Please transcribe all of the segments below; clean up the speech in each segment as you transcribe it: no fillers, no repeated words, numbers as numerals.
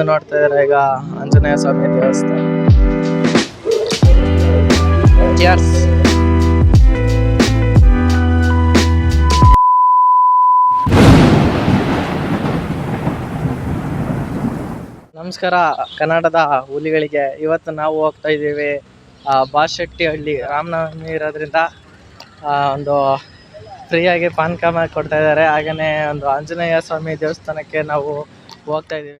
ನೋಡ್ತಾ ಇದ್ದಾರೆ ಈಗ ಆಂಜನೇಯ ಸ್ವಾಮಿ ದೇವಸ್ಥಾನ. ನಮಸ್ಕಾರ ಕನ್ನಡದ ಹುಲಿಗಳಿಗೆ. ಇವತ್ತು ನಾವು ಹೋಗ್ತಾ ಇದ್ದೀವಿ ಬಾಶೆಟ್ಟಿಹಳ್ಳಿ. ರಾಮನವಮಿ ಇರೋದ್ರಿಂದ ಒಂದು ಫ್ರೀಯಾಗಿ ಪಾನಕ ಕೊಡ್ತಾ ಇದ್ದಾರೆ. ಹಾಗೆಯೇ ಒಂದು ಆಂಜನೇಯ ಸ್ವಾಮಿ ದೇವಸ್ಥಾನಕ್ಕೆ ನಾವು ಹೋಗ್ತಾ ಇದ್ದೀವಿ.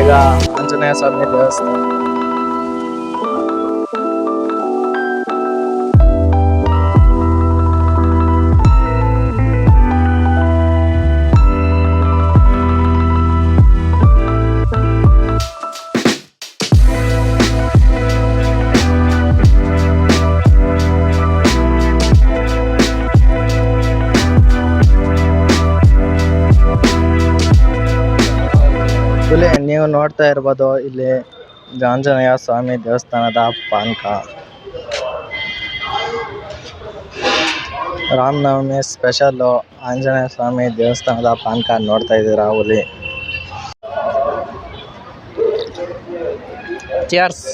ಈಗ ಆಂಜನೇಯ ಸ್ವಾಮಿ ದೇವಸ್ಥಾನ. ಇಲ್ಲಿ ನೀವು ನೋಡ್ತಾ ಇರ್ಬೋದು, ಇಲ್ಲಿ ಆಂಜನೇಯ ಸ್ವಾಮಿ ದೇವಸ್ಥಾನದ ಪಾನಕ. ರಾಮನವಮಿ ಸ್ಪೆಷಲ್ಲು ಆಂಜನೇಯ ಸ್ವಾಮಿ ದೇವಸ್ಥಾನದ ಪಾನಕ ನೋಡ್ತಾ ಇದ್ದೀರಾ ಹುಲಿ. ಚಿಯರ್ಸ್.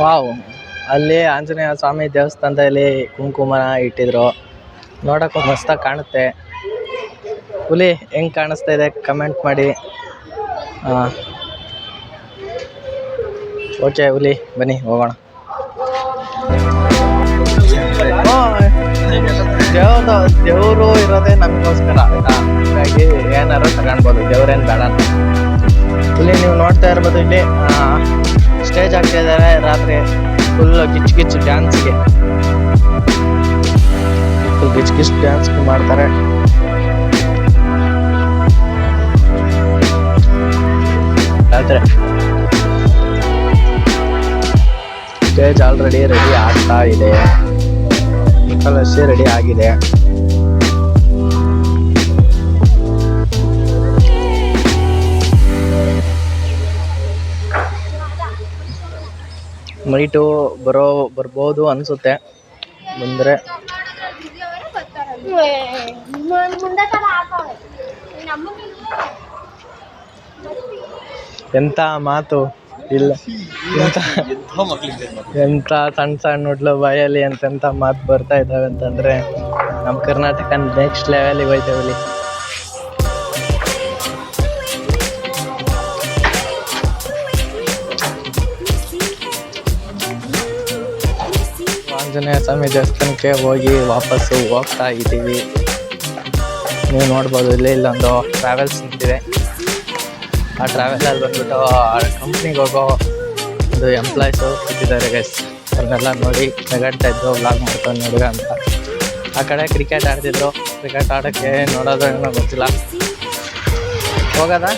ವಾವ್, ಅಲ್ಲಿ ಆಂಜನೇಯ ಸ್ವಾಮಿ ದೇವಸ್ಥಾನದಲ್ಲಿ ಕುಂಕುಮನ ಇಟ್ಟಿದ್ರು. ನೋಡೋಕ್ಕೂ ಮಸ್ತಾಗಿ ಕಾಣುತ್ತೆ. ಹುಲಿ ಹೆಂಗೆ ಕಾಣಿಸ್ತಾ ಇದೆ ಕಮೆಂಟ್ ಮಾಡಿ. ಓಕೆ ಹುಲಿ, ಬನ್ನಿ ಹೋಗೋಣ. ದೇವರು ಇರೋದೇ ನಮಗೋಸ್ಕರ ಆಯ್ತಾ, ಹಾಗಾಗಿ ಏನಾರು ತಗೊಳ್ಬೋದು, ದೇವ್ರೇನು ಬೇಡ. ಹುಲಿ ನೀವು ನೋಡ್ತಾ ಇರ್ಬೋದು, ಇಲ್ಲಿ ಸ್ಟೇಜ್ ಆಗ್ತಾ ಇದ್ದಾರೆ ರಾತ್ರಿ. ಫುಲ್ ಗಿಚ್ಚು ಡ್ಯಾನ್ಸ್ಗೆ, ಗಿಚ್ ಡ್ಯಾನ್ಸ್ ಮಾಡ್ತಾರೆ. ಸ್ಟೇಜ್ ಆಲ್ರೆಡಿ ರೆಡಿ ಆಗ್ತಾ ಇದೆ. ಕಲಶಿ ರೆಡಿ ಆಗಿದೆ. ನೈಟು ಬರ್ಬೋದು ಅನ್ಸುತ್ತೆ. ಬಂದರೆ ಎಂತ ಮಾತು ಇಲ್ಲ, ಎಂತ ಸಣ್ಣ ಹುಡ್ಲು ಬಾಯಲ್ಲಿ ಎಂತೆಂಥ ಮಾತು ಬರ್ತಾ ಇದ್ದಾವೆ ಅಂತಂದ್ರೆ ನಮ್ಮ ಕರ್ನಾಟಕ ನೆಕ್ಸ್ಟ್ ಲೆವೆಲಿಗೆ ಹೋಯ್ತೇವಲ್ಲಿ. ಆಂಜನೇಯ ಸ್ವಾಮಿ ದೇವಸ್ಥಾನಕ್ಕೆ ಹೋಗಿ ವಾಪಸ್ಸು ಹೋಗ್ತಾ ಇದ್ದೀವಿ. ನೀವು ನೋಡ್ಬೋದು, ಇಲ್ಲೊಂದು ಟ್ರಾವೆಲ್ಸ್ ನಿಂತಿದೆ. ಆ ಟ್ರಾವೆಲಲ್ಲಿ ಬಂದ್ಬಿಟ್ಟು ಕಂಪ್ನಿಗೆ ಹೋಗೋ ಒಂದು ಎಂಪ್ಲಾಯ್ಸು ಕೂತಿದ್ದಾರೆ ಗೈಸ್. ಅವ್ರನ್ನೆಲ್ಲ ನೋಡಿ ನಗಾಡ್ತಾ ಇದ್ದು ವ್ಲಾಗ್ ಮಾಡ್ಕೊಂಡು ನೋಡುಗ ಅಂತ. ಆ ಕಡೆ ಕ್ರಿಕೆಟ್ ಆಡ್ತಿದ್ರು. ಕ್ರಿಕೆಟ್ ಆಡೋಕ್ಕೆ ನೋಡೋದು ಏನೋ ಗೊತ್ತಿಲ್ಲ. ಹೋಗೋದಾ?